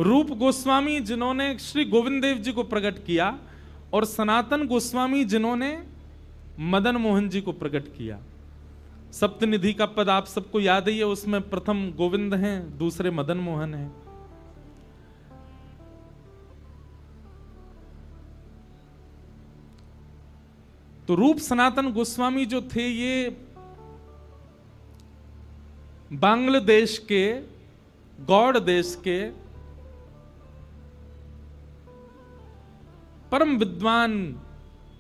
रूप गोस्वामी जिन्होंने श्री गोविंद देव जी को प्रकट किया, और सनातन गोस्वामी जिन्होंने मदन मोहन जी को प्रकट किया। सप्तनिधि का पद आप सबको याद ही है, उसमें प्रथम गोविंद हैं, दूसरे मदन मोहन हैं। तो रूप सनातन गोस्वामी जो थे ये बांग्लादेश के गौड़ देश के परम विद्वान,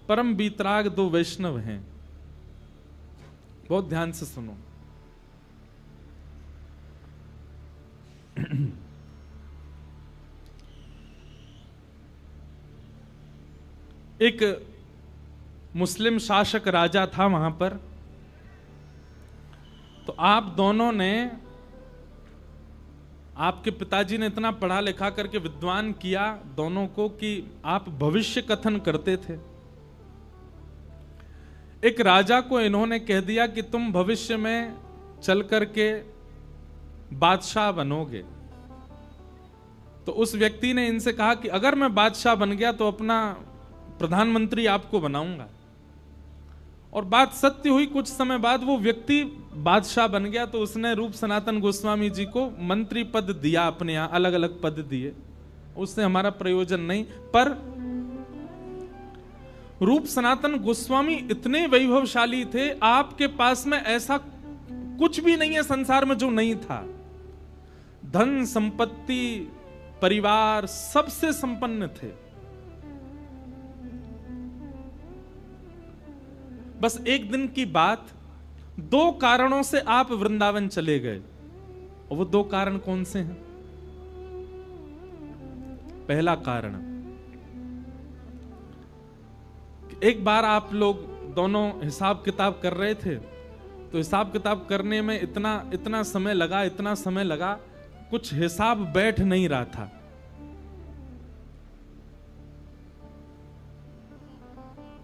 परम बीतराग दो वैष्णव हैं। बहुत ध्यान से सुनो। एक मुस्लिम शासक राजा था वहां पर। तो आप दोनों ने, आपके पिताजी ने इतना पढ़ा लिखा करके विद्वान किया दोनों को कि आप भविष्य कथन करते थे। एक राजा को इन्होंने कह दिया कि तुम भविष्य में चल करके बादशाह बनोगे। तो उस व्यक्ति ने इनसे कहा कि अगर मैं बादशाह बन गया तो अपना प्रधानमंत्री आपको बनाऊंगा। और बात सत्य हुई, कुछ समय बाद वो व्यक्ति बादशाह बन गया। तो उसने रूप सनातन गोस्वामी जी को मंत्री पद दिया, अपने यहां अलग अलग पद दिए। उससे हमारा प्रयोजन नहीं, पर रूप सनातन गोस्वामी इतने वैभवशाली थे, आपके पास में ऐसा कुछ भी नहीं है संसार में जो नहीं था। धन संपत्ति परिवार सबसे संपन्न थे। बस एक दिन की बात, दो कारणों से आप वृंदावन चले गए। और वो दो कारण कौन से हैं? पहला कारण, एक बार आप लोग दोनों हिसाब किताब कर रहे थे। तो हिसाब किताब करने में इतना समय लगा, कुछ हिसाब बैठ नहीं रहा था।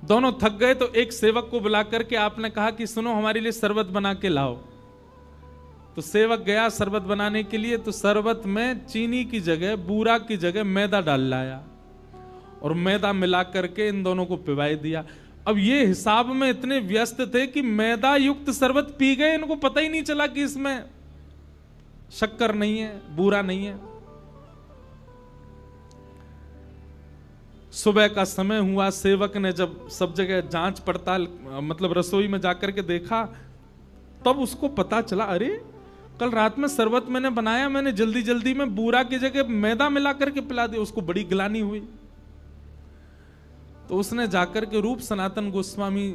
दोनों थक गए तो एक सेवक को बुला करके आपने कहा कि सुनो, हमारे लिए शरबत बना के लाओ। तो सेवक गया शरबत बनाने के लिए। तो शरबत में चीनी की जगह, बूरा की जगह मैदा डाल लाया और मैदा मिला करके इन दोनों को पिवाई दिया। अब ये हिसाब में इतने व्यस्त थे कि मैदा युक्त शरबत पी गए, इनको पता ही नहीं चला कि इसमें शक्कर नहीं है, बूरा नहीं है। सुबह का समय हुआ, सेवक ने जब सब जगह जांच पड़ताल, मतलब रसोई में जाकर के देखा, तब उसको पता चला, अरे कल रात में शरबत मैंने बनाया, मैंने जल्दी जल्दी में बूरा की जगह मैदा मिला करके पिला दिया। उसको बड़ी गिलानी हुई। तो उसने जाकर के रूप सनातन गोस्वामी,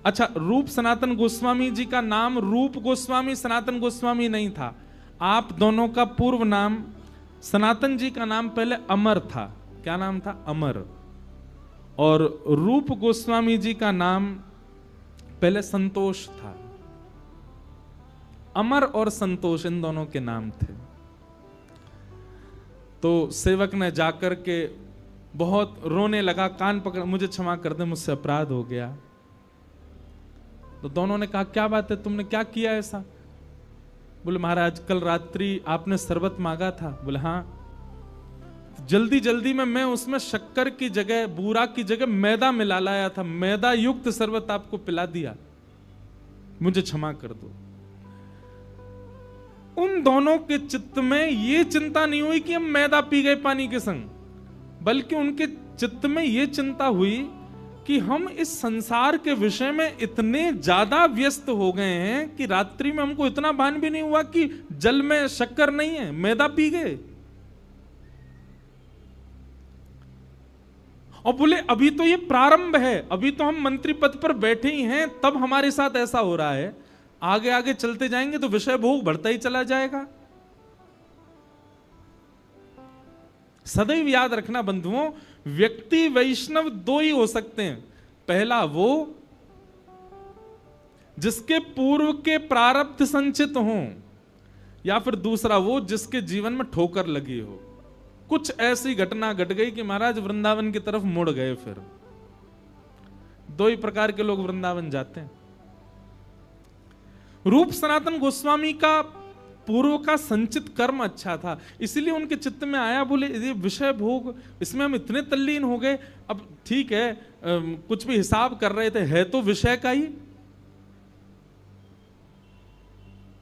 अच्छा रूप सनातन गोस्वामी जी का नाम रूप गोस्वामी सनातन गोस्वामी नहीं था। आप दोनों का पूर्व नाम, सनातन जी का नाम पहले अमर था। क्या नाम था? अमर। और रूप गोस्वामी जी का नाम पहले संतोष था। अमर और संतोष इन दोनों के नाम थे। तो सेवक ने जाकर के बहुत रोने लगा, कान पकड़, मुझे क्षमा कर दे, मुझसे अपराध हो गया। तो दोनों ने कहा क्या बात है, तुमने क्या किया ऐसा? बोले महाराज कल रात्रि आपने शरबत मांगा था। बोले हाँ। जल्दी जल्दी में मैं उसमें शक्कर की जगह, बूरा की जगह मैदा मिला लाया था, मैदा युक्त शरबत आपको पिला दिया, मुझे क्षमा कर दो। उन दोनों के चित्त में ये चिंता नहीं हुई कि हम मैदा पी गए पानी के संग, बल्कि उनके चित्त में ये चिंता हुई कि हम इस संसार के विषय में इतने ज्यादा व्यस्त हो गए हैं कि रात्रि में हमको इतना भान भी नहीं हुआ कि जल में शक्कर नहीं है, मैदा पी गए। और बोले अभी तो ये प्रारंभ है, अभी तो हम मंत्री पद पर बैठे ही हैं, तब हमारे साथ ऐसा हो रहा है। आगे आगे चलते जाएंगे तो विषय भोग बढ़ता ही चला जाएगा। सदैव याद रखना बंधुओं, व्यक्ति वैष्णव दो ही हो सकते हैं। पहला वो जिसके पूर्व के प्रारब्ध संचित हों, या फिर दूसरा वो जिसके जीवन में ठोकर लगी हो। कुछ ऐसी घटना घट गई कि महाराज वृंदावन की तरफ मुड़ गए। फिर दो ही प्रकार के लोग वृंदावन जाते हैं। रूप सनातन गोस्वामी का पूर्व का संचित कर्म अच्छा था, इसीलिए उनके चित्त में आया, बोले ये विषय भोग, इसमें हम इतने तल्लीन हो गए, अब ठीक है कुछ भी हिसाब कर रहे थे, है तो विषय का ही,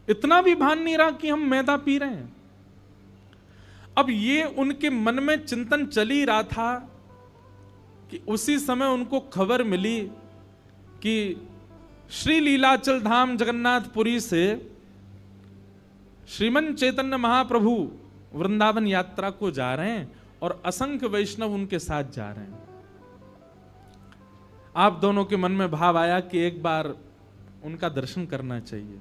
इतना भी भान नहीं रहा कि हम मैदा पी रहे हैं। अब ये उनके मन में चिंतन चल ही रहा था कि उसी समय उनको खबर मिली कि श्री लीलाचल धाम जगन्नाथपुरी से श्रीमन चैतन्य महाप्रभु वृंदावन यात्रा को जा रहे हैं और असंख्य वैष्णव उनके साथ जा रहे हैं। आप दोनों के मन में भाव आया कि एक बार उनका दर्शन करना चाहिए।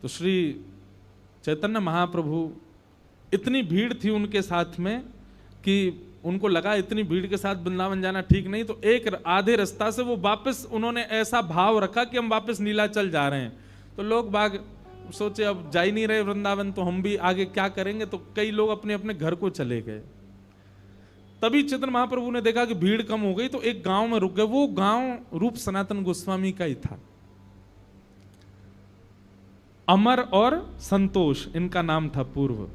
तो श्री चैतन्य महाप्रभु, इतनी भीड़ थी उनके साथ में कि उनको लगा इतनी भीड़ के साथ वृंदावन जाना ठीक नहीं, तो एक आधे रास्ता से वो वापस, उन्होंने ऐसा भाव रखा कि हम वापस नीलाचल जा रहे हैं। तो लोग बाग सोचे अब जा ही नहीं रहे वृंदावन, तो हम भी आगे क्या करेंगे, तो कई लोग अपने अपने घर को चले गए। तभी चैतन्य महाप्रभु ने देखा कि भीड़ कम हो गई, तो एक गांव में रुक गए। वो गांव रूप सनातन गोस्वामी का ही था। अमर और संतोष इनका नाम था पूर्व।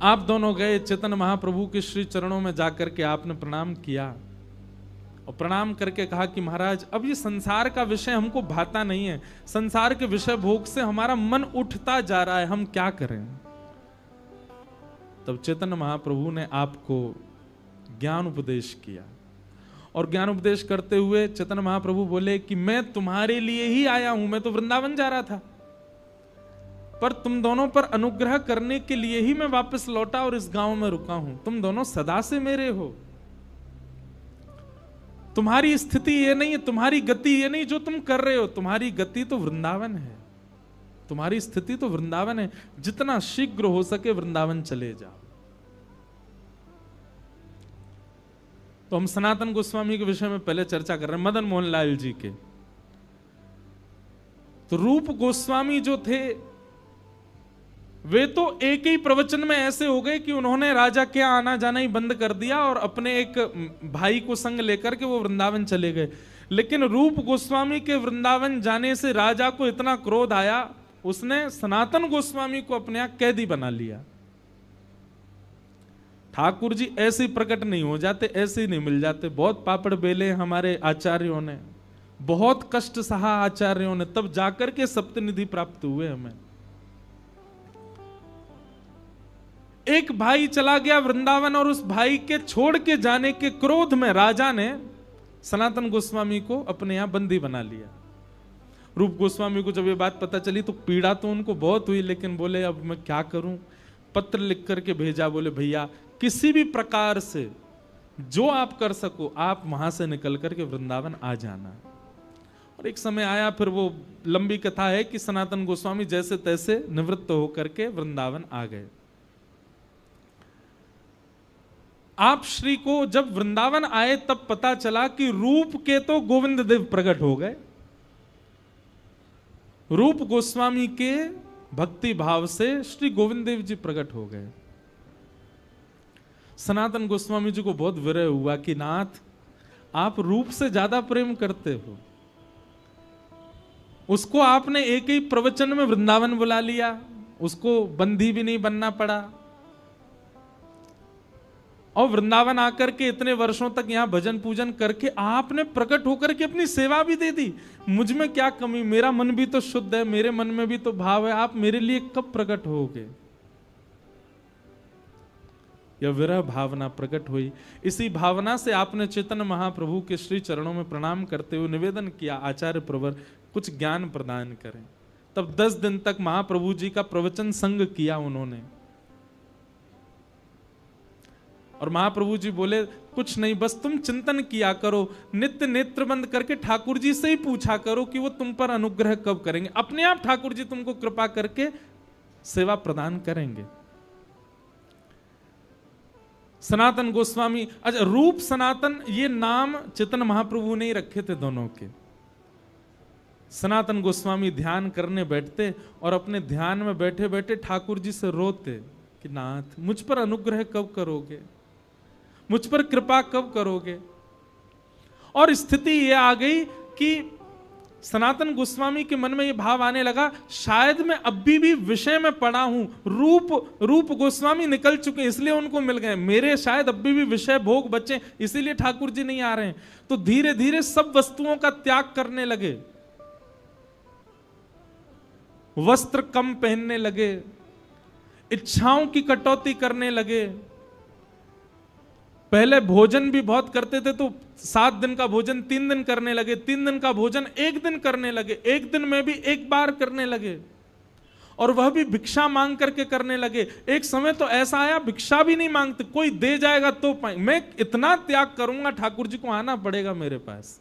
आप दोनों गए, चैतन्य महाप्रभु के श्री चरणों में जाकर के आपने प्रणाम किया और प्रणाम करके कहा कि महाराज अब ये संसार का विषय हमको भाता नहीं है, संसार के विषय भोग से हमारा मन उठता जा रहा है, हम क्या करें। तब चैतन्य महाप्रभु ने आपको ज्ञान उपदेश किया और ज्ञान उपदेश करते हुए चैतन्य महाप्रभु बोले कि मैं तुम्हारे लिए ही आया हूं, मैं तो वृंदावन जा रहा था, पर तुम दोनों पर अनुग्रह करने के लिए ही मैं वापस लौटा और इस गांव में रुका हूं। तुम दोनों सदा से मेरे हो, तुम्हारी स्थिति ये नहीं है, तुम्हारी गति ये नहीं जो तुम कर रहे हो, तुम्हारी गति तो वृंदावन है, तुम्हारी स्थिति तो वृंदावन है। जितना शीघ्र हो सके वृंदावन चले जाओ। तो हम सनातन गोस्वामी के विषय में पहले चर्चा कर रहे हैं, मदन मोहन लाल जी के। तो रूप गोस्वामी जो थे वे तो एक ही प्रवचन में ऐसे हो गए कि उन्होंने राजा के आना जाना ही बंद कर दिया और अपने एक भाई को संग लेकर के वो वृंदावन चले गए। लेकिन रूप गोस्वामी के वृंदावन जाने से राजा को इतना क्रोध आया, उसने सनातन गोस्वामी को अपने यहां कैदी बना लिया। ठाकुर जी ऐसे ही प्रकट नहीं हो जाते, ऐसे ही नहीं मिल जाते। बहुत पापड़ बेले हमारे आचार्यों ने, बहुत कष्ट सहा आचार्यों ने, तब जाकर के सप्तनिधि प्राप्त हुए हमें। एक भाई चला गया वृंदावन और उस भाई के छोड़ के जाने के क्रोध में राजा ने सनातन गोस्वामी को अपने यहां बंदी बना लिया। रूप गोस्वामी को जब ये बात पता चली तो पीड़ा तो उनको बहुत हुई, लेकिन बोले अब मैं क्या करूं। पत्र लिख करके भेजा, बोले भैया किसी भी प्रकार से जो आप कर सको आप वहां से निकल करके वृंदावन आ जाना। और एक समय आया, फिर वो लंबी कथा है कि सनातन गोस्वामी जैसे तैसे निवृत्त होकर के वृंदावन आ गए। आप श्री को जब वृंदावन आए तब पता चला कि रूप के तो गोविंद देव प्रकट हो गए। रूप गोस्वामी के भक्ति भाव से श्री गोविंद देव जी प्रकट हो गए। सनातन गोस्वामी जी को बहुत विरह हुआ कि नाथ आप रूप से ज्यादा प्रेम करते हो, उसको आपने एक ही प्रवचन में वृंदावन बुला लिया, उसको बंदी भी नहीं बनना पड़ा, और वृंदावन आकर के इतने वर्षों तक यहां भजन पूजन करके आपने प्रकट होकर के अपनी सेवा भी दे दी। मुझ में क्या कमी, मेरा मन भी तो शुद्ध है, मेरे मन में भी तो भाव है, आप मेरे लिए कब प्रकट होगे। यह विरह भावना प्रकट हुई। इसी भावना से आपने चैतन्य महाप्रभु के श्री चरणों में प्रणाम करते हुए निवेदन किया, आचार्य प्रवर कुछ ज्ञान प्रदान करें। तब 10 दिन तक महाप्रभु जी का प्रवचन संग किया उन्होंने। और महाप्रभु जी बोले कुछ नहीं, बस तुम चिंतन किया करो, नित्य नेत्र बंद करके ठाकुर जी से ही पूछा करो कि वो तुम पर अनुग्रह कब करेंगे, अपने आप ठाकुर जी तुमको कृपा करके सेवा प्रदान करेंगे। सनातन गोस्वामी, अच्छा रूप सनातन ये नाम चैतन्य महाप्रभु ने ही रखे थे दोनों के। सनातन गोस्वामी ध्यान करने बैठते और अपने ध्यान में बैठे बैठे ठाकुर जी से रोते कि नाथ मुझ पर अनुग्रह कब करोगे, मुझ पर कृपा कब करोगे। और स्थिति यह आ गई कि सनातन गोस्वामी के मन में ये भाव आने लगा, शायद मैं अभी भी विषय में पड़ा हूं। रूप गोस्वामी निकल चुके, इसलिए उनको मिल गए। मेरे शायद अभी भी विषय भोग बचे, इसीलिए ठाकुर जी नहीं आ रहे हैं। तो धीरे धीरे सब वस्तुओं का त्याग करने लगे, वस्त्र कम पहनने लगे, इच्छाओं की कटौती करने लगे। पहले भोजन भी बहुत करते थे, तो 7 दिन का भोजन 3 दिन करने लगे, 3 दिन का भोजन 1 दिन करने लगे, 1 दिन में भी 1 बार करने लगे, और वह भी भिक्षा मांग करके करने लगे। एक समय तो ऐसा आया भिक्षा भी नहीं मांगते, कोई दे जाएगा तो पाए। मैं इतना त्याग करूंगा, ठाकुर जी को आना पड़ेगा मेरे पास।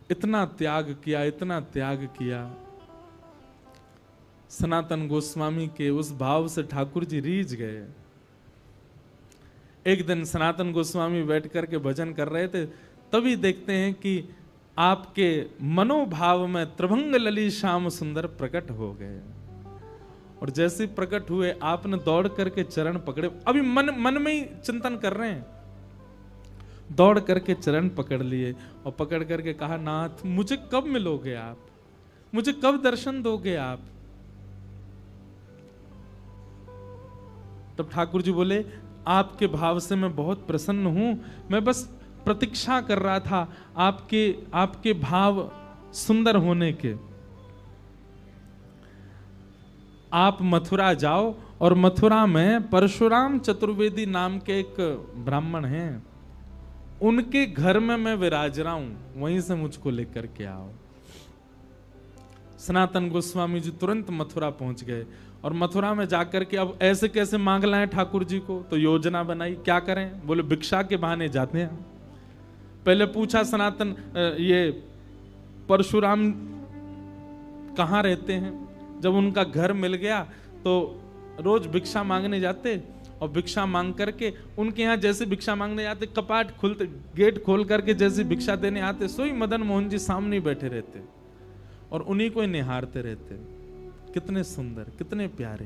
इतना त्याग किया, इतना त्याग किया। सनातन गोस्वामी के उस भाव से ठाकुर जी रीझ गए। एक दिन सनातन गोस्वामी बैठ करके भजन कर रहे थे, तभी देखते हैं कि आपके मनोभाव में त्रिभंग लली श्याम सुंदर प्रकट हो गए। और जैसे प्रकट हुए, आपने दौड़ करके चरण पकड़े। अभी मन में ही चिंतन कर रहे हैं, दौड़ करके चरण पकड़ लिए और पकड़ करके कहा, नाथ मुझे कब मिलोगे आप, मुझे कब दर्शन दोगे आप। तब ठाकुर जी बोले, आपके भाव से मैं बहुत प्रसन्न हूं, मैं बस प्रतीक्षा कर रहा था आपके भाव सुंदर होने के। आप मथुरा जाओ, और मथुरा में परशुराम चतुर्वेदी नाम के एक ब्राह्मण हैं, उनके घर में मैं विराज रहा हूं, वहीं से मुझको लेकर के आओ। सनातन गोस्वामी जी तुरंत मथुरा पहुंच गए, और मथुरा में जाकर के अब ऐसे कैसे मांग लाएं ठाकुर जी को। तो योजना बनाई, क्या करें। बोले भिक्षा के बहाने जाते हैं। पहले पूछा सनातन, ये परशुराम कहाँ रहते हैं। जब उनका घर मिल गया तो रोज भिक्षा मांगने जाते, और भिक्षा मांग करके उनके यहाँ जैसे भिक्षा मांगने जाते, कपाट खुलते, गेट खोल करके जैसे भिक्षा देने आते, सोई मदन मोहन जी सामने बैठे रहते और उन्हीं को ही निहारते रहते। कितने सुंदर, कितने प्यारे।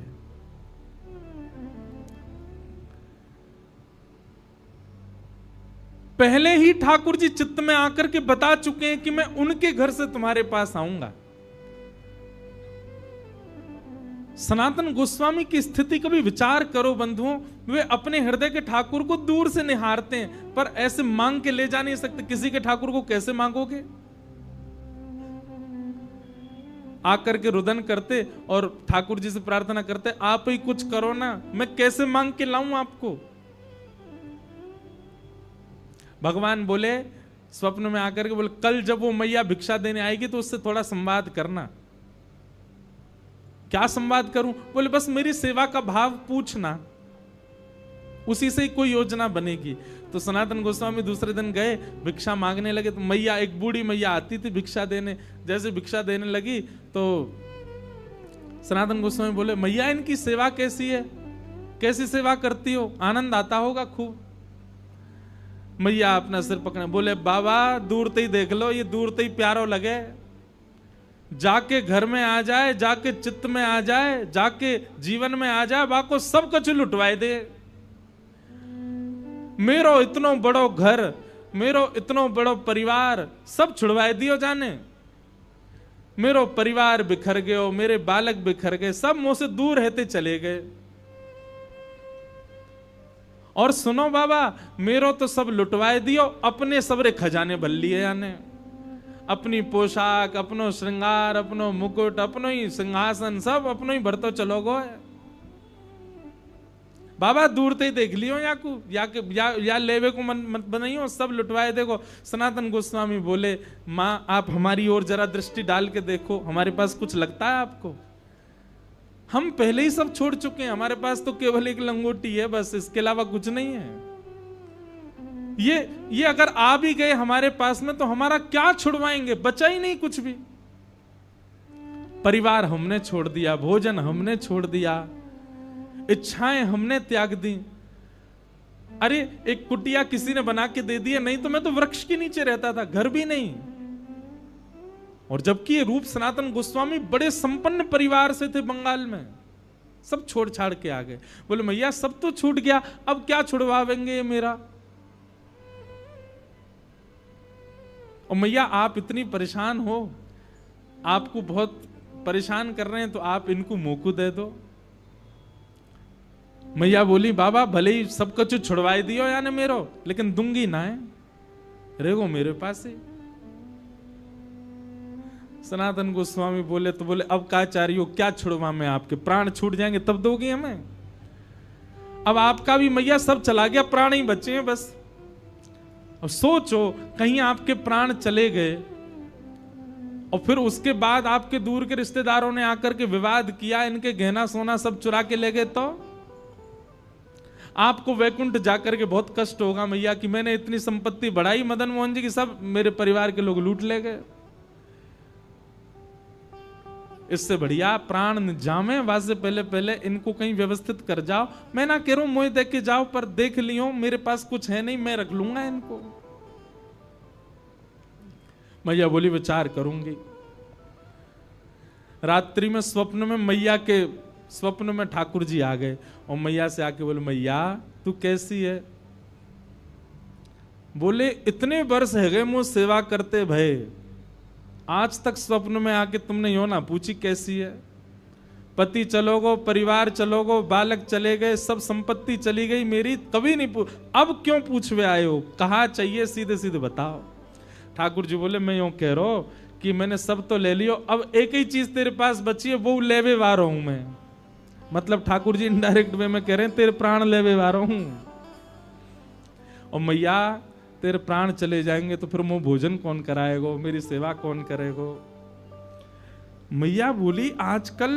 पहले ही ठाकुर जी चित्त में आकर के बता चुके हैं कि मैं उनके घर से तुम्हारे पास आऊंगा। सनातन गोस्वामी की स्थिति कभी विचार करो बंधुओं, वे अपने हृदय के ठाकुर को दूर से निहारते हैं, पर ऐसे मांग के ले जा नहीं सकते। किसी के ठाकुर को कैसे मांगोगे। आकर के रुदन करते और ठाकुर जी से प्रार्थना करते, आप ही कुछ करो ना, मैं कैसे मांग के लाऊं आपको। भगवान बोले स्वप्न में आकर के, बोले कल जब वो मैया भिक्षा देने आएगी तो उससे थोड़ा संवाद करना। क्या संवाद करूं। बोले बस मेरी सेवा का भाव पूछना, उसी से ही कोई योजना बनेगी। तो सनातन गोस्वामी दूसरे दिन गए, भिक्षा मांगने लगे। तो मैया, एक बूढ़ी मैया आती थी भिक्षा देने, जैसे भिक्षा देने लगी तो सनातन गोस्वामी बोले, मैया इनकी सेवा कैसी है, कैसी सेवा करती हो, आनंद आता होगा खूब। मैया अपना सिर पकड़े, बोले बाबा दूर ते ही देख लो, ये दूर ते ही प्यारो लगे, जाके घर में आ जाए, जाके चित्त में आ जाए, जाके जीवन में आ जाए, बाको सब कुछ लुटवाए दे। मेरो इतनो बड़ो घर, मेरो इतनो बड़ो परिवार सब छुड़वाए दियो जाने। मेरो परिवार बिखर गयो, मेरे बालक बिखर गए, सब मुंह से दूर रहते चले गए। और सुनो बाबा, मेरो तो सब लुटवाए दियो, अपने सबरे खजाने भर लिए जाने। अपनी पोशाक, अपनो श्रृंगार, अपनो मुकुट, अपनो ही सिंहासन, सब अपनो ही भरतो चलो गो। बाबा दूर ते देख लियो या लेवे को मन मत बनाइयो, सब लुटवाए देखो। सनातन गोस्वामी बोले, माँ आप हमारी ओर जरा दृष्टि डाल के देखो, हमारे पास कुछ लगता है आपको। हम पहले ही सब छोड़ चुके हैं, हमारे पास तो केवल एक लंगोटी है बस, इसके अलावा कुछ नहीं है। ये अगर आ भी गए हमारे पास में तो हमारा क्या छुड़वाएंगे, बचा ही नहीं कुछ भी। परिवार हमने छोड़ दिया, भोजन हमने छोड़ दिया, इच्छाएं हमने त्याग दी। अरे एक कुटिया किसी ने बना के दे दी, नहीं तो मैं तो वृक्ष के नीचे रहता था, घर भी नहीं। और जबकि ये रूप सनातन गोस्वामी बड़े संपन्न परिवार से थे बंगाल में, सब छोड़ छाड़ के आ गए। बोले मैया सब तो छूट गया, अब क्या छुड़वावेंगे मेरा। और मैया आप इतनी परेशान हो, आपको बहुत परेशान कर रहे हैं, तो आप इनको मोकू दे दो। मैया बोली बाबा भले ही सब कुछ छुड़वाई दियो या न मेरो, लेकिन दूंगी ना है, रेगो मेरे पास ही। सनातन गोस्वामी बोले तो बोले अब क्या चाह रही हो, क्या छुड़वा मैं आपके, प्राण छूट जाएंगे तब दोगी हमें? अब आपका भी मैया सब चला गया, प्राण ही बचे हैं बस। अब सोचो कहीं आपके प्राण चले गए और फिर उसके बाद आपके दूर के रिश्तेदारों ने आकर के विवाद किया, इनके गहना सोना सब चुरा के ले गए, तो आपको वैकुंठ जाकर के बहुत कष्ट होगा मैया कि मैंने इतनी संपत्ति बढ़ाई मदन मोहन जी की, सब मेरे परिवार के लोग लूट ले गए। इससे बढ़िया प्राण न जामे, वासे पहले पहले इनको कहीं व्यवस्थित कर जाओ। मैं ना कह रहा हूं मोह देख के जाओ, पर देख लियो मेरे पास कुछ है नहीं, मैं रख लूंगा इनको। मैया बोली विचार करूंगी। रात्रि में स्वप्न में मैया के स्वप्न में ठाकुर जी आ गए और मैया से आके बोले मैया तू कैसी है? बोले इतने वर्ष है गए मुझ सेवा करते भय, आज तक स्वप्न में आके तुमने यो ना पूछी कैसी है? पति चलोगो, परिवार चलोगो, बालक चले गए, सब संपत्ति चली गई मेरी, कभी नहीं अब क्यों पूछवे आए हो? कहा चाहिए सीधे सीधे बताओ। ठाकुर जी बोले मैं यूं कह रहा हूं कि मैंने सब तो ले लियो, अब एक ही चीज तेरे पास बची है, वो लेवे वारो हूं मैं। मतलब ठाकुर जी इनडायरेक्ट वे में कह रहे हैं तेरे प्राण लेवे वारो हूं। और मैया तेरे प्राण चले जाएंगे तो फिर मुंह भोजन कौन कराएगा, मेरी सेवा कौन करेगा? मैया बोली आजकल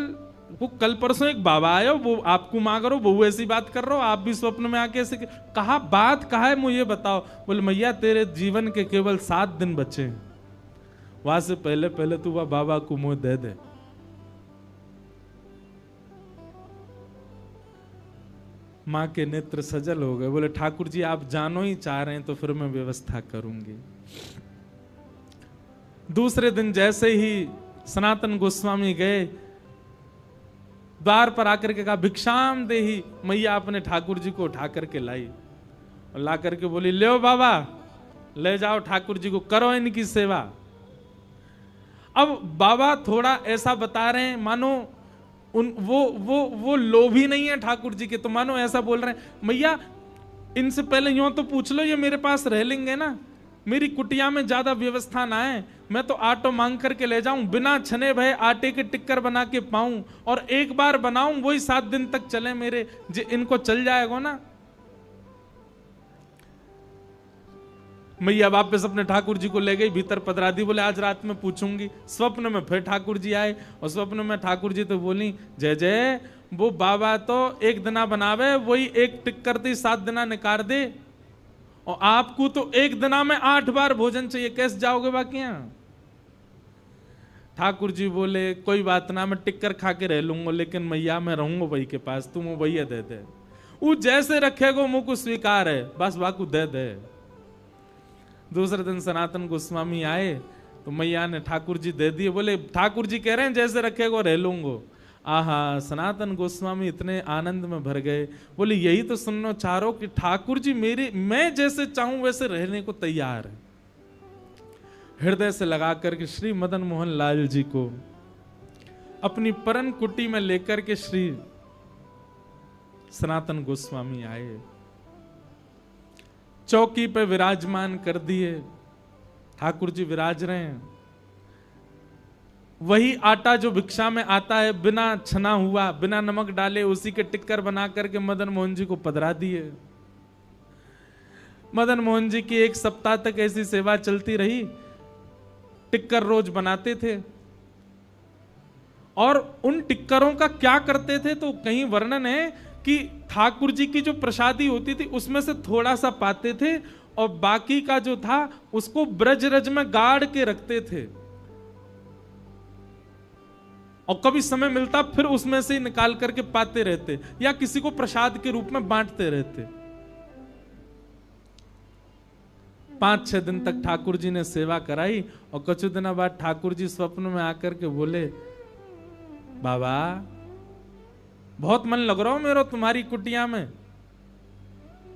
वो कल परसों एक बाबा आयो, वो आपको मांग रहो, वो ऐसी बात कर रहे हो, आप भी स्वप्न में आके ऐसे कहा, बात कहा है मुझे बताओ। बोले मैया तेरे जीवन के केवल 7 दिन बचे हैं, वहां से पहले पहले तू वह बाबा को मुंह दे दे। मां के नेत्र सजल हो गए। बोले ठाकुर जी आप जानो ही चाह रहे हैं तो फिर मैं व्यवस्था करूंगी। दूसरे दिन जैसे ही सनातन गोस्वामी गए, द्वार पर आकर के कहा भिक्षाम देही। मैया अपने ठाकुर जी को उठा करके लाई और ला करके बोली ले बाबा, ले जाओ ठाकुर जी को, करो इनकी सेवा। अब बाबा थोड़ा ऐसा बता रहे हैं मानो वो लोभी नहीं है ठाकुर जी के, तो मानो ऐसा बोल रहे हैं मैया इनसे पहले यूं तो पूछ लो, ये मेरे पास रह लेंगे ना, मेरी कुटिया में ज्यादा व्यवस्था ना है, मैं तो आटो मांग करके ले जाऊं, बिना छने भय आटे के टिक्कर बना के पाऊं, और एक बार बनाऊं वही 7 दिन तक चले मेरे, इनको चल जाएगा ना। मैया वापस अपने ठाकुर जी को ले गई, भीतर पधरा दी। बोले आज रात में पूछूंगी। स्वप्न में फिर ठाकुर जी आए और स्वप्न में ठाकुर जी तो बोली जय जय, वो बाबा तो एक दिना बनावे, वही एक टिक्कर थी 7 दिना निकाल दे, और आपको तो एक दिना में 8 बार भोजन चाहिए, कैसे जाओगे बाकी यहां? ठाकुर जी बोले कोई बात ना, मैं टिक्कर खा के रह लूंगा, लेकिन मैया मैं रहूंगा वही के पास, तुम वही दे दे, वो जैसे रखेगो मुंह को स्वीकार है, बस बाकू दे दे। दूसरे दिन सनातन गोस्वामी आए तो मैया ने ठाकुर जी दे दिए। बोले ठाकुर जी कह रहे हैं जैसे रखेगो रह लूंगो। आहा, सनातन गोस्वामी इतने आनंद में भर गए। बोले यही तो सुनना चाह रहा हूं कि ठाकुर जी मैं जैसे चाहूं वैसे रहने को तैयार है। हृदय से लगा करके श्री मदन मोहन लाल जी को अपनी परन कुटी में लेकर के श्री सनातन गोस्वामी आए, चौकी पे विराजमान कर दिए। ठाकुर जी विराज रहे हैं, वही आटा जो भिक्षा में आता है, बिना छना हुआ, बिना नमक डाले, उसी के टिक्कर बना करके मदन मोहन जी को पधरा दिए। मदन मोहन जी की 1 सप्ताह तक ऐसी सेवा चलती रही। टिक्कर रोज बनाते थे और उन टिक्करों का क्या करते थे तो कहीं वर्णन है कि ठाकुर जी की जो प्रसादी होती थी उसमें से थोड़ा सा पाते थे और बाकी का जो था उसको ब्रजरज में गाड़ के रखते थे, और कभी समय मिलता फिर उसमें से निकाल करके पाते रहते या किसी को प्रसाद के रूप में बांटते रहते। 5-6 दिन तक ठाकुर जी ने सेवा कराई और कुछ दिनों बाद ठाकुर जी स्वप्न में आकर के बोले बाबा बहुत मन लग रहा हो मेरा तुम्हारी कुटिया में,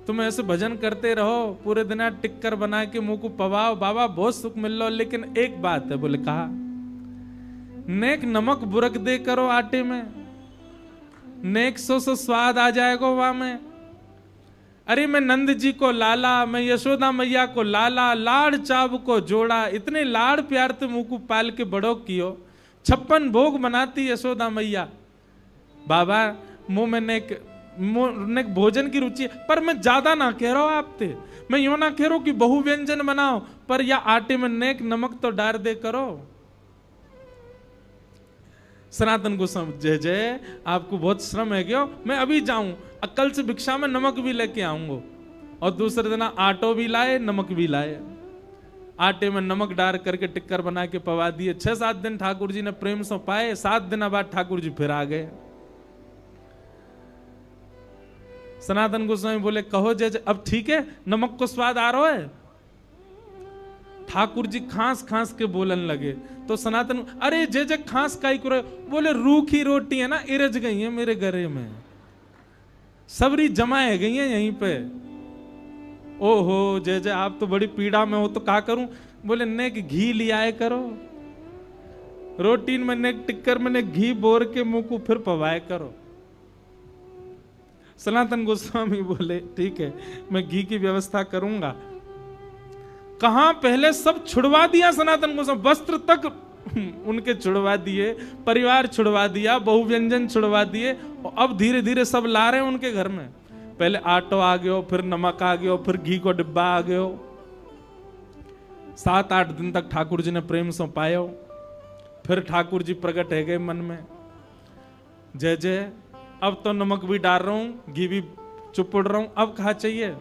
तुम ऐसे भजन करते रहो, पूरे दिन टिक्कर बना के मुंह को पवाओ, बाबा बहुत सुख मिल रहा, लेकिन एक बात है, बोले कहा, नेक नमक बुरक दे करो आटे में, नेक सो स्वाद आ जाएगा वहां में। अरे मैं नंद जी को लाला, मैं यशोदा मैया को लाला, लाड़ चाव को जोड़ा, इतने लाड़ प्यार ते मुंह को पाल के बड़ो कियो, 56 भोग बनाती यशोदा मैया। बाबा मुंह में नेक भोजन की रुचि है, पर मैं ज्यादा ना कह रहा हूं आपते, मैं यूं ना कह रहा हूं कि बहु व्यंजन बनाओ, पर या आटे में नेक नमक तो डाल दे करो। सनातन गोस्वामी जय जय, आपको बहुत श्रम है क्यों, मैं अभी जाऊं, अक्कल से भिक्षा में नमक भी लेके आऊंगा। और दूसरे दिन आटो भी लाए, नमक भी लाए, आटे में नमक डाल करके टिक्कर बना के पवा दिए। 6-7 दिन ठाकुर जी ने प्रेम से पाए, 7 दिन बाद ठाकुर जी फिर आ गए। सनातन गोस्वामी बोले कहो जय जय, अब ठीक है, नमक को स्वाद आ रहा है। ठाकुर जी खांस खांस के बोलन लगे, तो सनातन, अरे जय जय खांस काई करो, बोले रूखी रोटी है ना, इरज गई है मेरे गले में, सबरी जमाए गई है यहीं पे। ओहो जय जय, आप तो बड़ी पीड़ा में हो, तो क्या करूं, बोले नेक घी लियाए करो, रोटी में नेक टिक्कर में नेक घी बोर के मुंह को फिर पवाए करो। सनातन गोस्वामी बोले ठीक है, मैं घी की व्यवस्था करूंगा। कहां पहले सब छुड़वा दिया सनातन गोस्वामी, वस्त्र तक उनके छुड़वा दिए, परिवार छुड़वा दिया, बहु व्यंजन छुड़वा दिए, और अब धीरे धीरे सब ला रहे हैं उनके घर में। पहले आटो आ गयो, फिर नमक आ गयो, फिर घी को डिब्बा आ गयो। 7-8 दिन तक ठाकुर जी ने प्रेम से पायो, फिर ठाकुर जी प्रकट है गए मन में, जय जय, अब तो नमक भी डाल रहा हूं, घी भी चुपड़ रहा हूं, अब कहा चाहिए।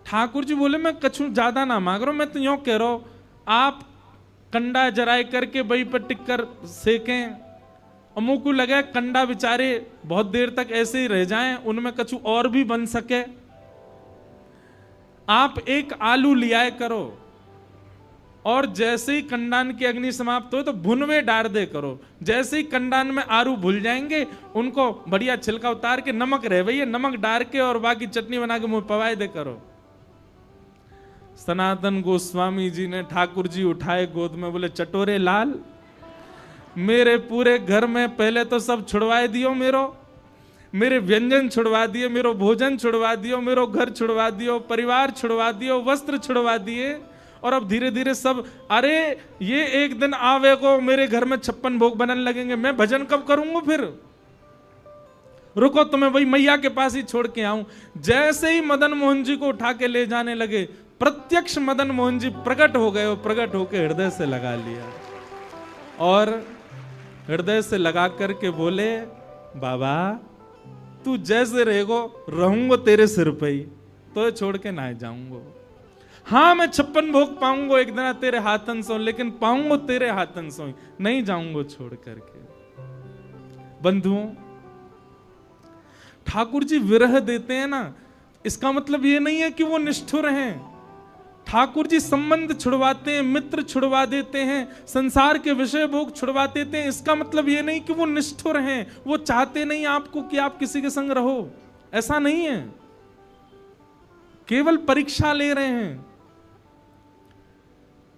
ठाकुर जी बोले मैं कछु ज्यादा ना मांग रहा हूं, मैं तो यूं कह रहा हूं, आप कंडा जराए करके वही पर टिक्कर सेकें, और मुंह को लगे कंडा बेचारे बहुत देर तक ऐसे ही रह जाएं, उनमें कछु और भी बन सके। आप एक आलू लियाए करो, और जैसे ही कंडान की अग्नि समाप्त हो तो भुनवे डाल दे करो, जैसे ही कंडान में आलू भूल जाएंगे, उनको बढ़िया छिलका उतार के नमक रह भैया, नमक डाल के और बाकी चटनी बना के मुंह पवाए दे करो। सनातन गोस्वामी जी ने ठाकुर जी उठाए गोद में, बोले चटोरे लाल, मेरे पूरे घर में पहले तो सब छुड़वाए दियो, मेरे व्यंजन छुड़वा दिए, मेरो भोजन छुड़वा दियो, मेरो घर छुड़वा दियो, परिवार छुड़वा दियो, वस्त्र छुड़वा दिए, और अब धीरे धीरे सब, अरे ये एक दिन आवेगो मेरे घर में 56 भोग बनने लगेंगे, मैं भजन कब करूंगा फिर, रुको तुम्हें वही मैया के पास ही छोड़ के आऊं। जैसे ही मदन मोहन जी को उठा के ले जाने लगे, प्रत्यक्ष मदन मोहन जी प्रकट हो गए, प्रकट होके हृदय से लगा लिया, और हृदय से लगा करके बोले बाबा तू जैसे रहेगो रहूंगो तेरे सिर पे ही, तो छोड़ के ना जाऊंगो। हाँ मैं 56 भोग पाऊंगो एक दिन तेरे हाथन सो, लेकिन पाऊंगो तेरे हाथन सो ही, नहीं जाऊंगो छोड़ करके। बंधुओं, ठाकुर जी विरह देते हैं ना, इसका मतलब ये नहीं है कि वो निष्ठुर हैं। ठाकुर जी संबंध छुड़वाते हैं, मित्र छुड़वा देते हैं, संसार के विषय भोग छुड़वा देते हैं, इसका मतलब ये नहीं कि वो निष्ठुर हैं, वो चाहते नहीं आपको कि आप किसी के संग रहो, ऐसा नहीं है, केवल परीक्षा ले रहे हैं।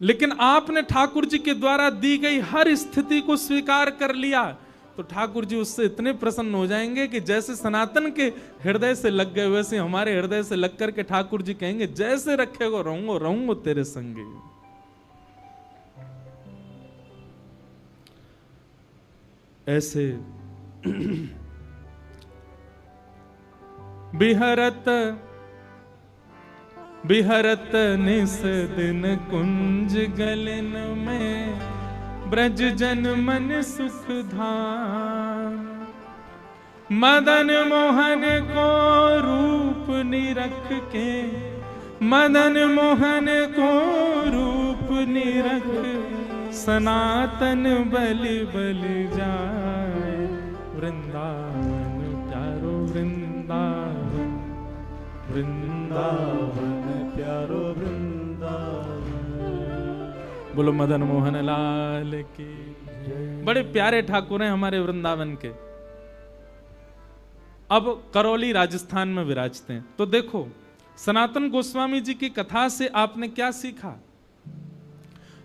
लेकिन आपने ठाकुर जी के द्वारा दी गई हर स्थिति को स्वीकार कर लिया, तो ठाकुर जी उससे इतने प्रसन्न हो जाएंगे कि जैसे सनातन के हृदय से लग गए, वैसे हमारे हृदय से लग करके ठाकुर जी कहेंगे जैसे रखेगो रहूंगो तेरे संगे। ऐसे बिहरत निस दिन कुंज गलन में, ब्रज जन मन सुख धाम, मदन मोहन को रूप निरख के, मदन मोहन को रूप निरख, सनातन बलि बलि जाए, वृंदावन प्यारो वृंदावन, वृंदावन प्यारो वृंदावन। बोलो मदन मोहन लाल की। बड़े प्यारे ठाकुर हैं हमारे वृंदावन के। अब करौली राजस्थान में विराजते हैं। तो देखो सनातन गोस्वामी जी की कथा से आपने क्या सीखा?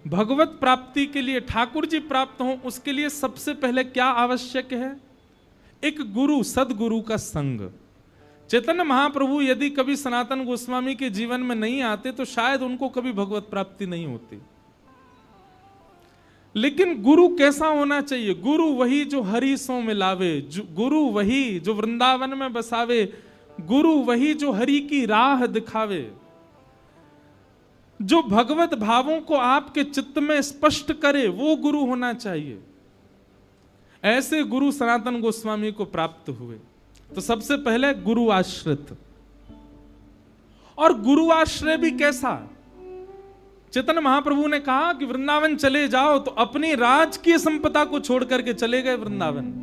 भगवत प्राप्ति के लिए, ठाकुर जी प्राप्त हो उसके लिए सबसे पहले क्या आवश्यक है? एक गुरु, सदगुरु का संग। चैतन्य महाप्रभु यदि कभी सनातन गोस्वामी के जीवन में नहीं आते तो शायद उनको कभी भगवत प्राप्ति नहीं होती। लेकिन गुरु कैसा होना चाहिए? गुरु वही जो हरि सो मिलावे, गुरु वही जो वृंदावन में बसावे, गुरु वही जो हरि की राह दिखावे, जो भगवत भावों को आपके चित्त में स्पष्ट करे, वो गुरु होना चाहिए। ऐसे गुरु सनातन गोस्वामी को प्राप्त हुए। तो सबसे पहले गुरु आश्रित। और गुरु आश्रय भी कैसा? चैतन्य महाप्रभु ने कहा कि वृंदावन चले जाओ, तो अपनी राजकीय संपदा को छोड़ करके चले गए वृंदावन।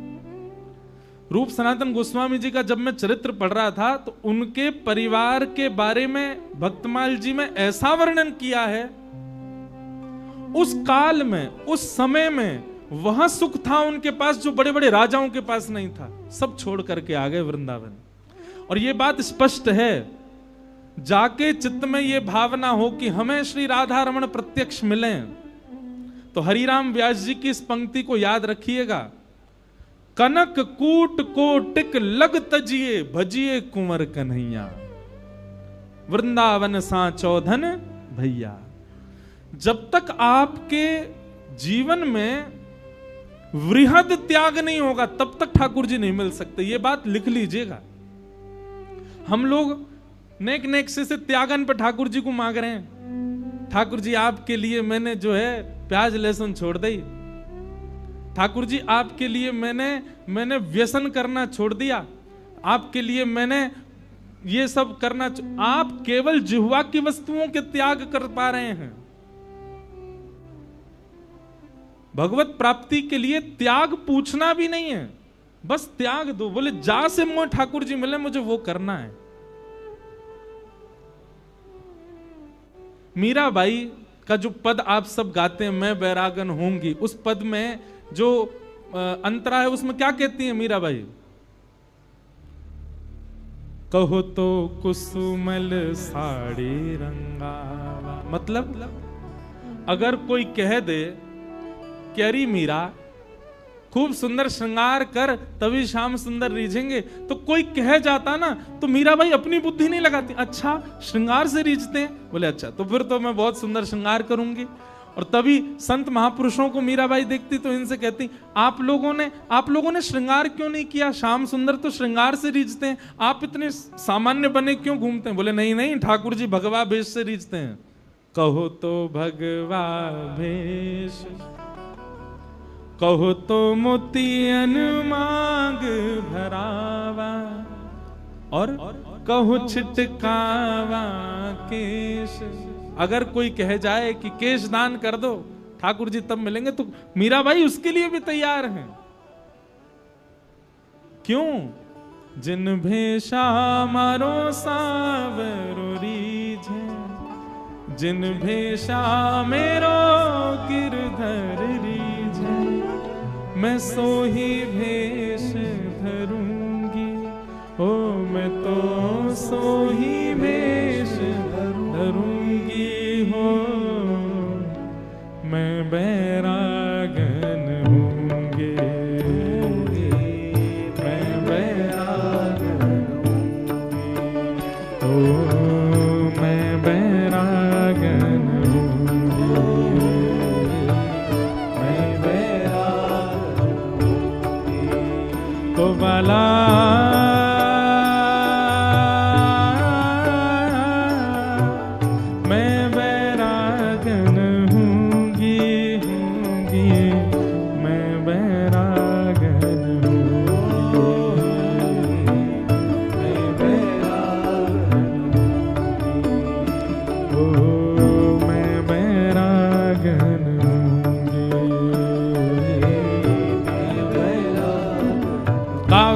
रूप सनातन गोस्वामी जी का जब मैं चरित्र पढ़ रहा था तो उनके परिवार के बारे में भक्तमाल जी में ऐसा वर्णन किया है, उस काल में, उस समय में वह सुख था उनके पास जो बड़े बड़े राजाओं के पास नहीं था। सब छोड़ करके आ गए वृंदावन। और यह बात स्पष्ट है, जाके चित्त में यह भावना हो कि हमें श्री राधा रमण प्रत्यक्ष मिलें, तो हरिराम व्यास जी की इस पंक्ति को याद रखिएगा, कनक कूट कोटिक लग तजिए भजिए कुंवर कन्हैया, वृंदावन सा चौधन भैया। जब तक आपके जीवन में वृहद त्याग नहीं होगा तब तक ठाकुर जी नहीं मिल सकते। ये बात लिख लीजिएगा। हम लोग नेक नेक से त्यागन पे ठाकुर जी को मांग रहे हैं। ठाकुर जी आपके लिए मैंने जो है प्याज लहसुन छोड़ दी, ठाकुर जी आपके लिए मैंने व्यसन करना छोड़ दिया, आपके लिए मैंने ये सब करना। आप केवल जिह्वा की वस्तुओं के त्याग कर पा रहे हैं। भगवत प्राप्ति के लिए त्याग पूछना भी नहीं है, बस त्याग दो। बोले जा से मुझे ठाकुर जी मिले, मुझे वो करना है। मीराबाई का जो पद आप सब गाते हैं, मैं बैरागन होंगी, उस पद में जो अंतरा है उसमें क्या कहती है मीराबाई? कहो तो कुसुमल साड़ी रंगावा। मतलब अगर कोई कह दे कि अरे मीरा खूब सुंदर श्रृंगार कर तभी श्याम सुंदर रीझेंगे, तो कोई कह जाता ना तो मीराबाई अपनी बुद्धि नहीं लगाती, अच्छा श्रृंगार से रीझते हैं, बोले अच्छा तो फिर तो मैं बहुत सुंदर श्रृंगार करूंगी। और तभी संत महापुरुषों को मीराबाई देखती तो इनसे कहती, आप लोगों ने श्रृंगार क्यों नहीं किया? श्याम सुंदर तो श्रृंगार से रीझते हैं, आप इतने सामान्य बने क्यों घूमते हैं? बोले नहीं नहीं, ठाकुर जी भगवा भेष से रीझते हैं। कहो तो भगवा भेष, कहो तो मोतियन मांग भरावा, और कहो छिटकावा केश। अगर कोई कह जाए कि केश दान कर दो ठाकुर जी तब मिलेंगे, तो मीराबाई उसके लिए भी तैयार हैं। क्यों? जिन भेषा मारो सावरो रीझे, जिन भेषा मेरो गिरधर रीझे, मैं सो ही भेष धरूंगी, ओ मैं तो सो ही भेष धरूंगी हो, मैं बैरागन होंगे, मैं बैरागन होंगी, ओ मैं बैरागन होंगी, मैं बैरागन होंगी। तो बाला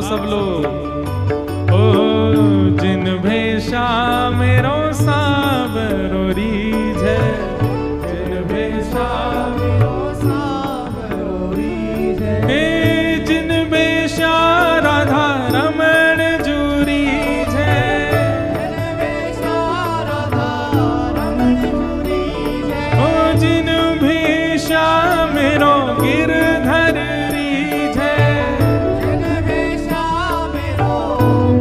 सब लोग, ओ जिन भेषा मेरो सावरो रीझे, जिन भेषा मेरो सावरो रीझे, जिन भेषा राधा रमण गिरधर रीझे, जिन भेषा मेरो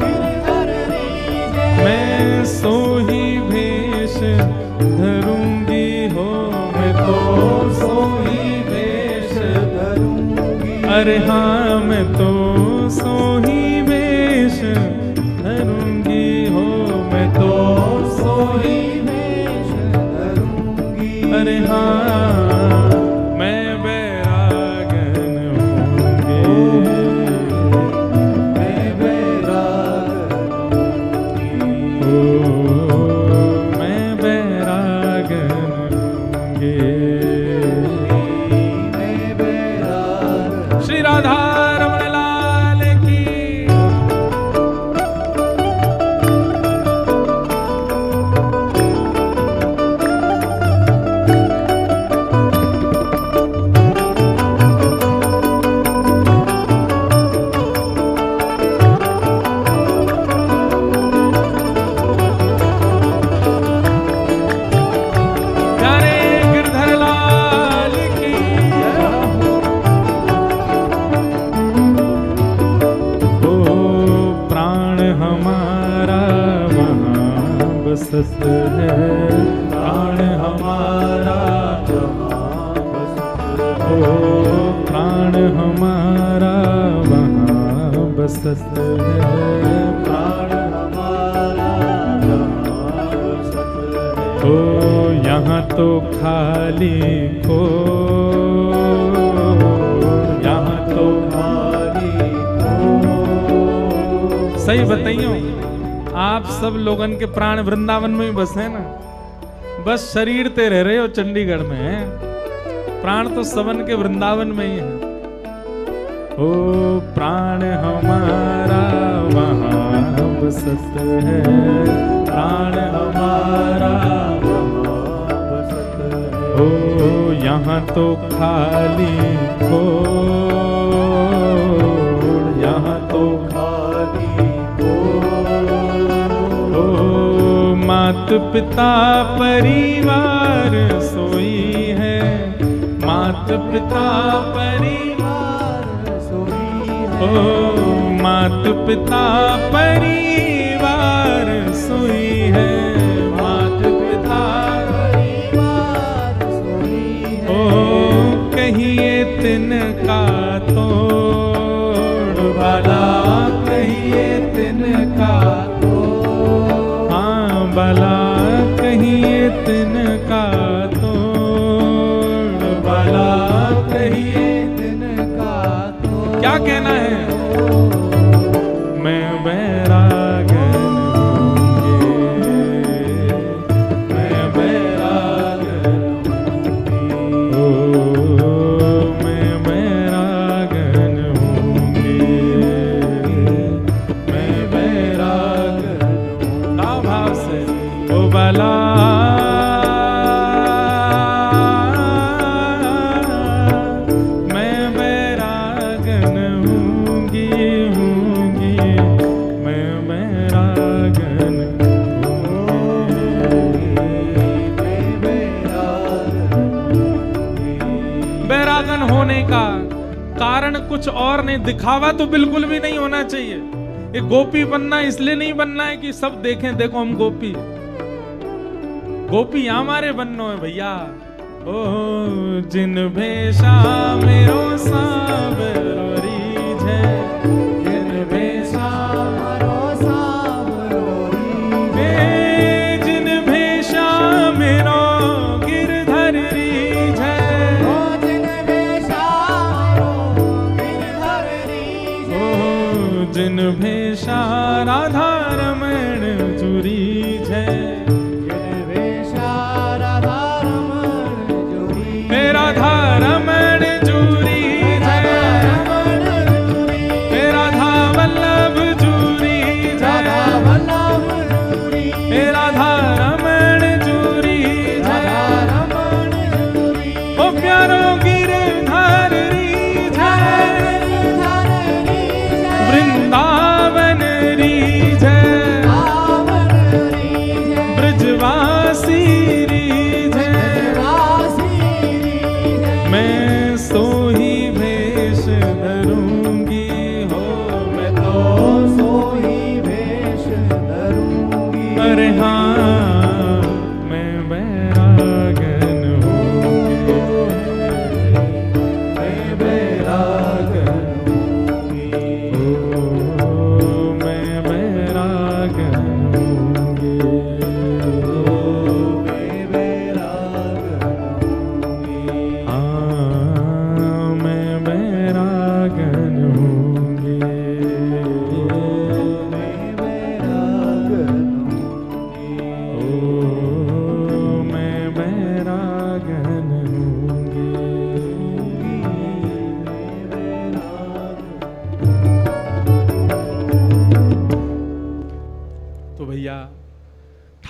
गिरधर रीझे, मैं सोही भेष धरूंगी हो, मैं तो सोही भेष धरूंगी। अरे हाँ मैं तो सोही वेश धरूंगी हो, मैं तो सोही वेश धरूंगी। अरे हाँ मैं बैरागन होंगे, मैं बैरागन ओ मैं बैरागन होंगे। मैं बैरागन। श्री राधा रमण लाल की। प्यारे गिरधर लाल की। ओ प्राण हमारा वहाँ बसत है, प्राण हमारा जहाँ बसत है, ओ प्राण हमारा वहाँ बसत है, प्राण हमारा जहाँ बसत है। ओ यहाँ तो खाली को, यहाँ तो खाली को। सही बताइयो, आप सब लोगन के प्राण वृंदावन में ही बसे ना, बस शरीर ते रह रहे हो चंडीगढ़ में हैं। प्राण तो सबन के वृंदावन में ही है। ओ प्राण हमारा वहाँ बसत है, प्राण हमारा वहाँ बसत है। ओ यहाँ तो खाली को, यहाँ तो खाली को। ओ मात पिता परिवार सोई है, मात पिता परिवार सोई है। ओ मात पिता परिवार सोई है, मात पिता परिवार सोई है। ओ कहिए तिनका तोड़ भला, कहिए तिनका तो हाँ भला, कहिए तिनका तोड़ भला, कहिए तिनका तो क्या कहना है। मैं बैरागन होंगे, मैं बैरागन ओ मैं बैरागन होंगे, मैं बैरागन ना भाव से ओ भला, मैं बैरागन होंगी, होंगी, मैं बैरागन बैरागन होने का कारण कुछ और नहीं, दिखावा तो बिल्कुल भी नहीं होना चाहिए। ये गोपी बनना इसलिए नहीं बनना है कि सब देखें, देखो हम गोपी, गोपी हमारे बननो है भैया। ओ जिन भेषा मेरो सावरो रीझे, जिन भेषा मरो सावरो रीझे, जिन भेषा मेरो गिरधर रीझे, ओ जिन भेषा मरो गिरधर रीझे, ओ जिन भेषा राधा रमण जुरी है, जिन भेषा राधा रमण जुरी हे राधा रमण जुरी है, हे राधा वल्लभ जुरी राधा है, वल्लभ जुरी, हे राधा रमण जुरी राधा है, रमण जुरी, ओ प्यारो गिरधर रीझ है, गिरधर रीझे, वृंदावन रीझ है, वृंदावन रीझे, ब्रजवासी रीझ है, रासी रीझे, मैं सोई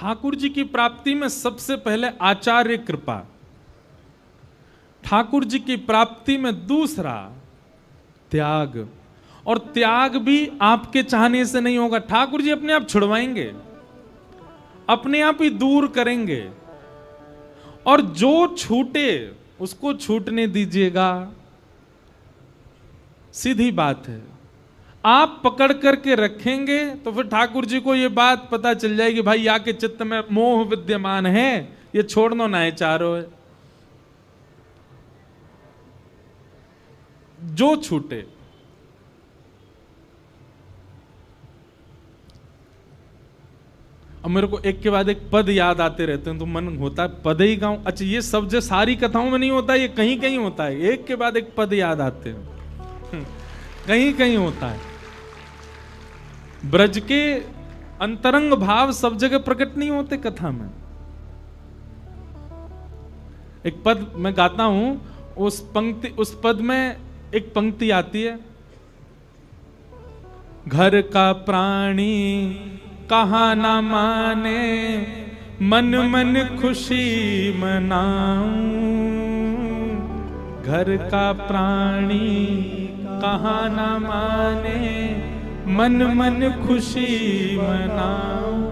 ठाकुर जी की प्राप्ति में सबसे पहले आचार्य कृपा, ठाकुर जी की प्राप्ति में दूसरा त्याग, और त्याग भी आपके चाहने से नहीं होगा, ठाकुर जी अपने आप छुड़वाएंगे, अपने आप ही दूर करेंगे, और जो छूटे उसको छूटने दीजिएगा। सीधी बात है, आप पकड़ करके रखेंगे तो फिर ठाकुर जी को ये बात पता चल जाएगी, भाई या के चित्त में मोह विद्यमान है, ये छोड़ना ना है चारों है। जो छूटे, अब मेरे को एक के बाद एक पद याद आते रहते हैं तो मन होता है पद ही गाऊं। अच्छा, ये सब जो सारी कथाओं में नहीं होता, ये कहीं कहीं होता है, एक के बाद एक पद याद आते हैं, कहीं कहीं होता है। ब्रज के अंतरंग भाव सब जगह प्रकट नहीं होते कथा में। एक पद मैं गाता हूं, उस पद में एक पंक्ति आती है, घर का प्राणी कहा ना माने, मन मन खुशी मनाऊं। घर का प्राणी कहा ना माने, मन मन खुशी मनाऊं।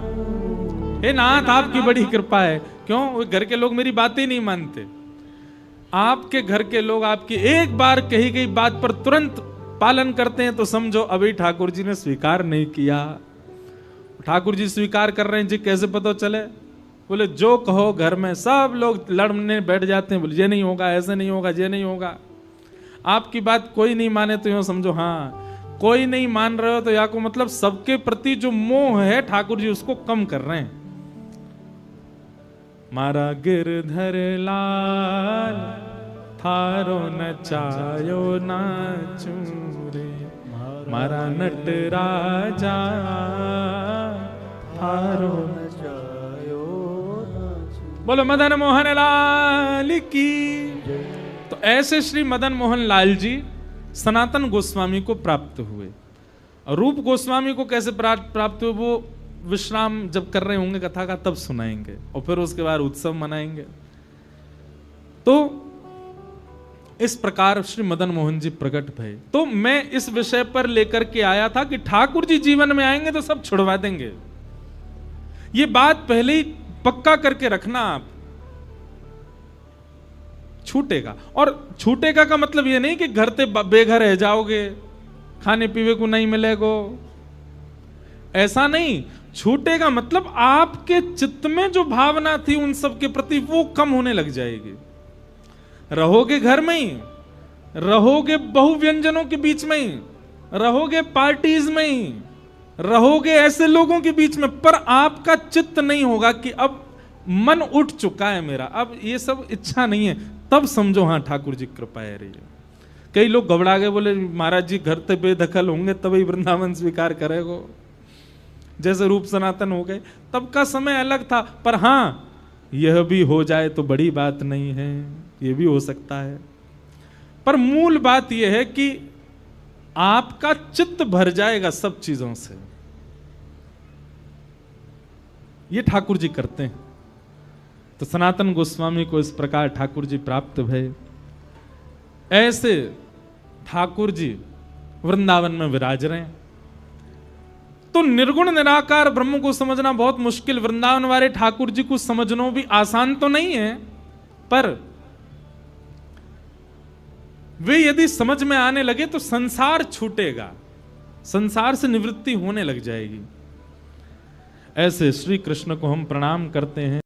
हे नाथ, आपकी बड़ी कृपा है। क्यों? वो घर के लोग मेरी बातें नहीं मानते। आपके घर के लोग आपकी एक बार कही गई बात पर तुरंत पालन करते हैं तो समझो अभी ठाकुर जी ने स्वीकार नहीं किया। ठाकुर जी स्वीकार कर रहे हैं जी, कैसे पता चले? बोले जो कहो घर में सब लोग लड़ने बैठ जाते हैं, बोले ये नहीं होगा, ऐसे नहीं होगा, ये नहीं होगा। आपकी बात कोई नहीं माने तो यूं समझो, हाँ कोई नहीं मान रहे हो तो या को मतलब सबके प्रति जो मोह है ठाकुर जी उसको कम कर रहे हैं। मारा गिरधर लाल थारो नचायो नाचू रे, मारा नट राजा थारो नचायो नाचू। बोलो मदन मोहन लाल की। तो ऐसे श्री मदन मोहन लाल जी सनातन गोस्वामी को प्राप्त हुए। और रूप गोस्वामी को कैसे प्राप्त हुए वो विश्राम जब कर रहे होंगे कथा का तब सुनाएंगे, और फिर उसके बाद उत्सव मनाएंगे। तो इस प्रकार श्री मदन मोहन जी प्रकट भये। तो मैं इस विषय पर लेकर के आया था कि ठाकुर जी जीवन में आएंगे तो सब छुड़वा देंगे। ये बात पहले ही पक्का करके रखना आप। छूटेगा, और छूटेगा का मतलब ये नहीं कि घर से बेघर रह जाओगे, खाने पीने को नहीं मिलेगा, ऐसा नहीं। छूटेगा मतलब आपके चित्त में जो भावना थी उन सब के प्रति वो कम होने लग जाएगी। रहोगे घर में ही, रहोगे बहुव्यंजनों के बीच में ही, रहोगे पार्टीज में ही, रहोगे ऐसे लोगों के बीच में, पर आपका चित्त नहीं होगा कि अब मन उठ चुका है मेरा, अब ये सब इच्छा नहीं है। तब समझो हाँ ठाकुर जी कृपा है रही है। कई लोग घबरा गए, बोले महाराज जी घर से बेदखल होंगे तभी वृंदावन स्वीकार करेगो, जैसे रूप सनातन हो गए। तब का समय अलग था, पर हाँ यह भी हो जाए तो बड़ी बात नहीं है, यह भी हो सकता है। पर मूल बात यह है कि आपका चित्त भर जाएगा सब चीजों से। ये ठाकुर जी करते हैं। तो सनातन गोस्वामी को इस प्रकार ठाकुर जी प्राप्त भये। ऐसे ठाकुर जी वृंदावन में विराज रहे हैं। तो निर्गुण निराकार ब्रह्म को समझना बहुत मुश्किल, वृंदावन वाले ठाकुर जी को समझना भी आसान तो नहीं है, पर वे यदि समझ में आने लगे तो संसार छूटेगा, संसार से निवृत्ति होने लग जाएगी। ऐसे श्री कृष्ण को हम प्रणाम करते हैं।